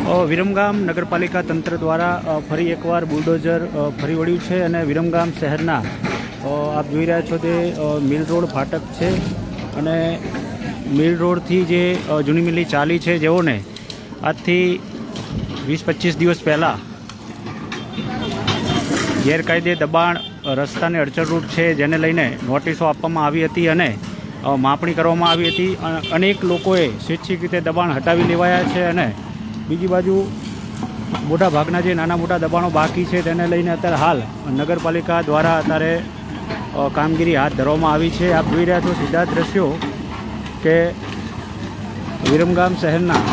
વિરમગામ નગરપાલિકા તંત્ર દ્વારા ફરી એકવાર બુલડોઝર ફરી વળ્યું છે અને વિરમગામ શહેરના આપ જોઈ રહ્યા છો તે મિલ રોડ ફાટક છે અને મિલ રોડથી જે જૂની મિલની ચાલી છે જેઓને આજથી 20-25 દિવસ પહેલાં ગેરકાયદે દબાણ રસ્તાને અડચણરૂપ છે જેને લઈને નોટિસો આપવામાં આવી હતી અને માપણી કરવામાં આવી હતી. અનેક લોકોએ સ્વૈચ્છિક રીતે દબાણ હટાવી લેવાયા છે અને બીજી બાજુ મોટા ભાગના જે નાના મોટા દબાણો બાકી છે તેને લઈને અત્યારે હાલ નગરપાલિકા દ્વારા અત્યારે કામગીરી હાથ ધરવામાં આવી છે. આપ જોઈ રહ્યા છો સીધા દ્રશ્યો કે વિરમગામ શહેરના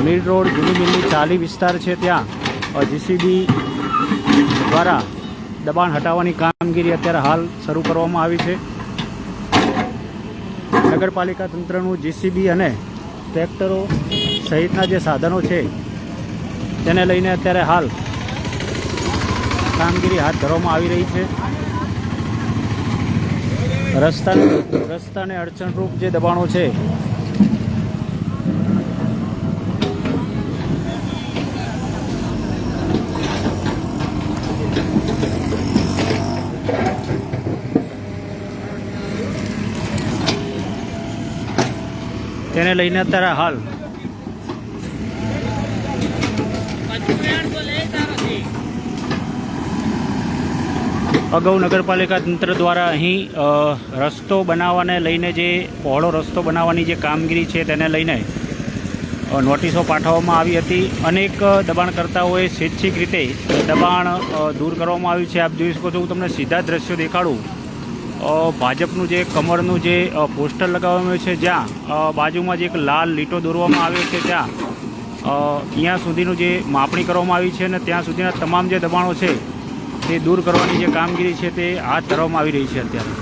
મિલ રોડ જૂની મિલની ચાલી વિસ્તાર છે ત્યાં જીસીબી દ્વારા દબાણ હટાવવાની કામગીરી અત્યારે હાલ શરૂ કરવામાં આવી છે. નગરપાલિકા તંત્રનું જીસીબી અને ટ્રેક્ટરો સહિતના જે સાધનો છે તેને લઈને અત્યારે હાલ કામગીરી હાથ ધરવામાં આવી રહી છે. રસ્તાને અડચણરૂપ જે દબાણો છે તેને લઈને અત્યારે હાલ અગાઉ નગરપાલિકા તંત્ર દ્વારા અહીં રસ્તો બનાવવાને લઈને જે પહોળો રસ્તો બનાવવાની જે કામગીરી છે તેને લઈને નોટિસો પાઠવવામાં આવી હતી. અનેક દબાણકર્તાઓએ સ્વૈચ્છિક રીતે દબાણ દૂર કરવામાં આવ્યું છે. આપ જોઈ શકો છો, હું તમને સીધા દ્રશ્યો દેખાડું. ભાજપનું જે કમળનું જે પોસ્ટર લગાવવામાં આવ્યું છે જ્યાં બાજુમાં જે એક લાલ લીટો દોરવામાં આવ્યો છે ત્યાં અહીંયા સુધીનું જે માપણી કરવામાં આવી છે અને ત્યાં સુધીના તમામ જે દબાણો છે તે દૂર કરવાની જે કામગીરી છે તે હાથ ધરવામાં આવી રહી છે અત્યારે.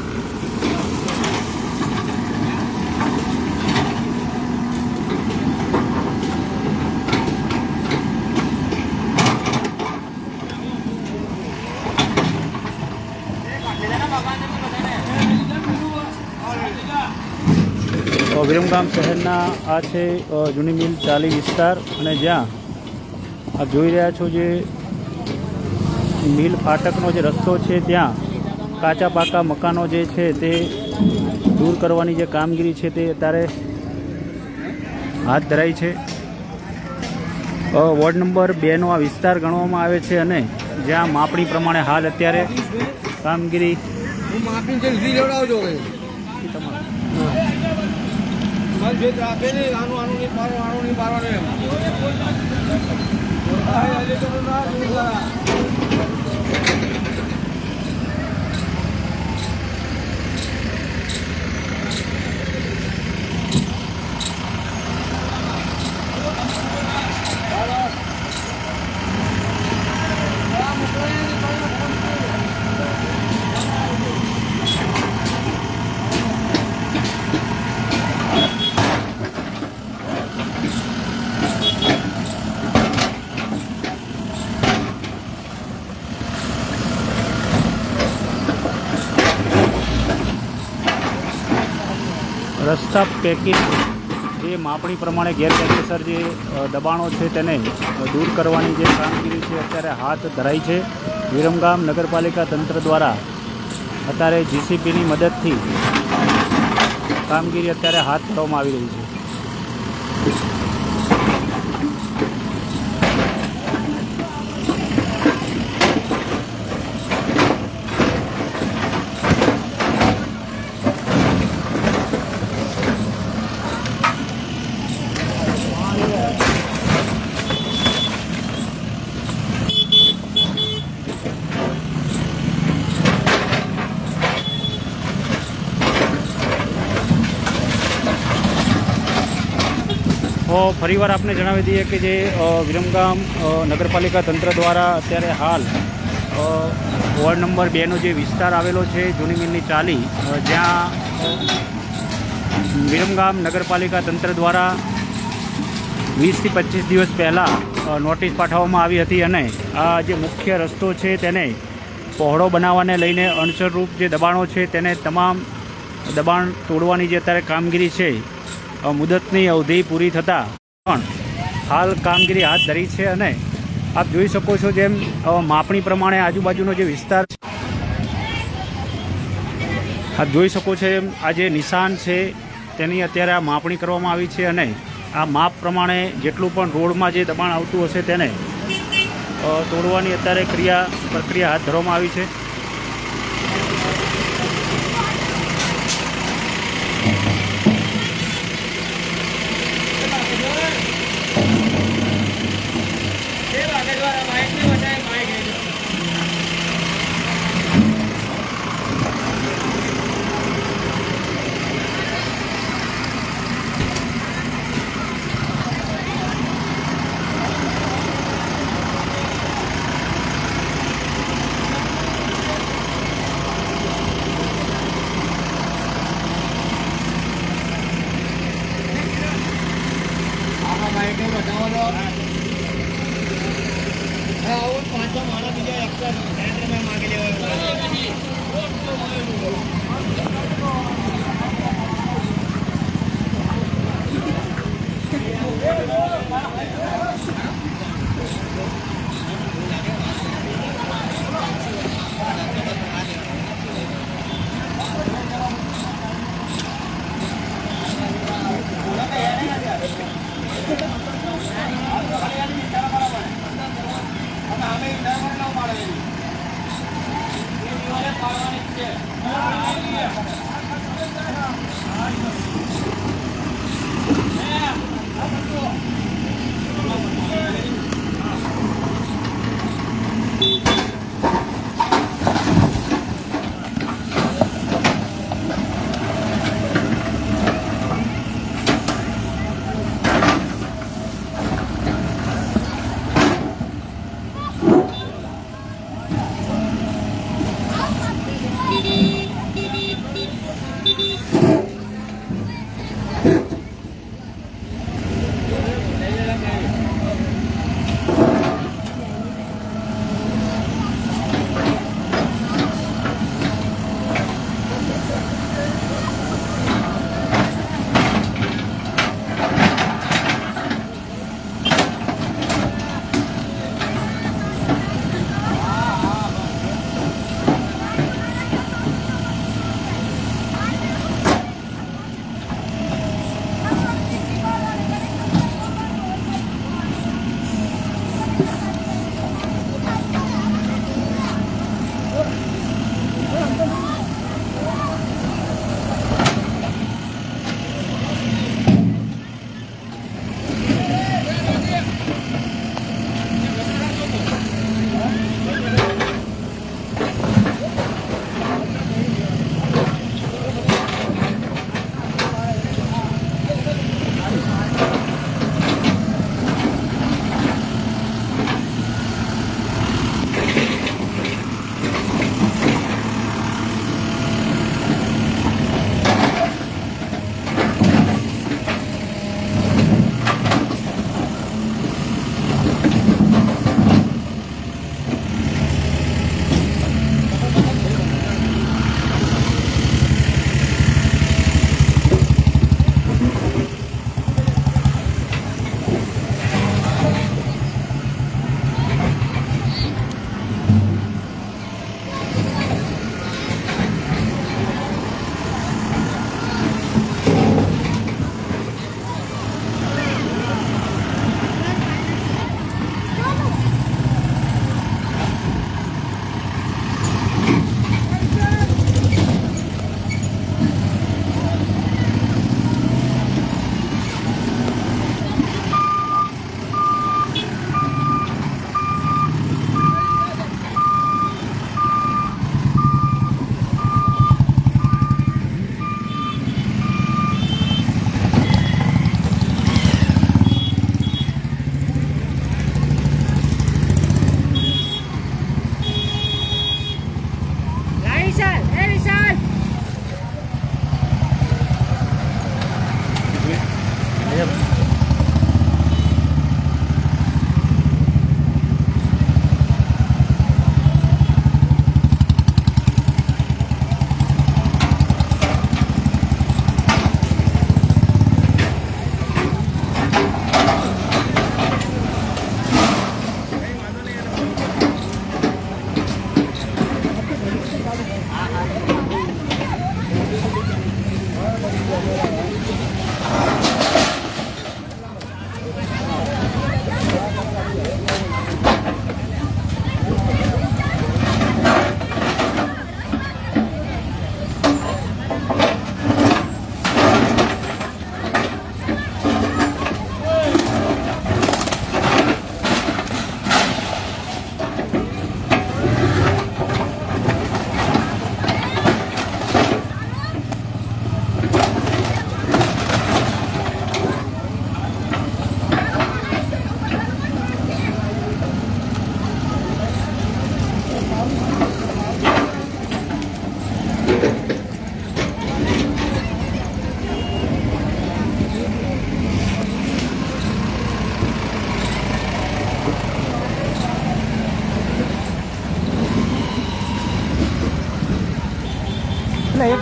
વિરમગામ શહેરના આ છે જૂની મિલ ચાલી વિસ્તાર અને જ્યાં આપ જોઈ રહ્યા છો જે મિલ ફાટકનો જે રસ્તો છે ત્યાં કાચા પાકા મકાનો જે છે તે દૂર કરવાની જે કામગીરી છે તે અત્યારે હાથ ધરાઈ છે. વોર્ડ નંબર 2નો આ વિસ્તાર ગણવામાં આવે છે અને જ્યાં માપણી પ્રમાણે હાલ અત્યારે કામગીરી રસ્તા પેકિંગ જે માપણી પ્રમાણે ગેરકાયદેસર જે દબાણો છે તેને દૂર કરવાની જે કામગીરી છે અત્યારે હાથ ધરાઈ છે. વિરમગામ નગરપાલિકા તંત્ર દ્વારા અત્યારે જીસીબીની મદદથી કામગીરી અત્યારે હાથ ધરવામાં આવી રહી છે. ફરીવાર આપને જણાવી દઈએ કે જે વિરમગામ નગરપાલિકા તંત્ર દ્વારા અત્યારે હાલ વોર્ડ નંબર 2નો જે વિસ્તાર આવેલો છે જૂની મિલની ચાલી જ્યાં વિરમગામ નગરપાલિકા તંત્ર દ્વારા 20-25 દિવસ પહેલાં નોટિસ પાઠવવામાં આવી હતી અને આ જે મુખ્ય રસ્તો છે તેને પહોળો બનાવવાને લઈને અણસરરૂપ જે દબાણો છે તેને તમામ દબાણ તોડવાની જે અત્યારે કામગીરી છે મુદતની અવધિ પૂરી થતાં પણ હાલ કામગીરી હાથ ધરી છે અને આપ જોઈ શકો છો જેમ માપણી પ્રમાણે આજુબાજુનો જે વિસ્તાર આપ જોઈ શકો છો એમ આ જે નિશાન છે તેની અત્યારે આ માપણી કરવામાં આવી છે અને આ માપ પ્રમાણે જેટલું પણ રોડમાં જે દબાણ આવતું હશે તેને તોડવાની અત્યારે પ્રક્રિયા હાથ ધરવામાં આવી છે.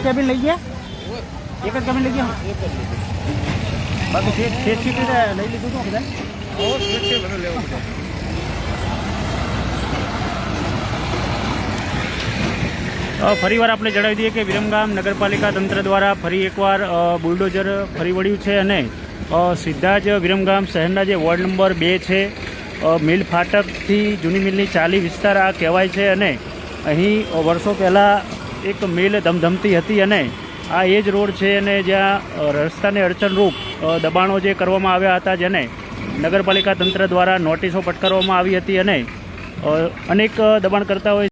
કેબિન લઈ ગયા? એક જ કેબિન લઈ ગયા? બાકી સેફ સીટ લઈ લીધું હતું બધા? ફરીવાર આપણે જણાવી દઈએ કે વિરમગામ નગરપાલિકા તંત્ર દ્વારા ફરી એકવાર બુલડોઝર ફરી વળ્યું છે અને સીધા જ વિરમગામ શહેરના જે વોર્ડ નંબર 2 છે મિલ ફાટકથી જૂની મિલની ચાલી વિસ્તાર આ કહેવાય છે અને અહીં વર્ષો પહેલાં એક મિલ ધમધમતી હતી અને આ એ જ રોડ છે અને જ્યાં રસ્તાને અડચણરૂપ દબાણો જે કરવામાં આવ્યા હતા જેને નગરપાલિકા તંત્ર દ્વારા નોટિસો ફટકારવામાં આવી હતી અને અનેક દબાણકર્તાઓએ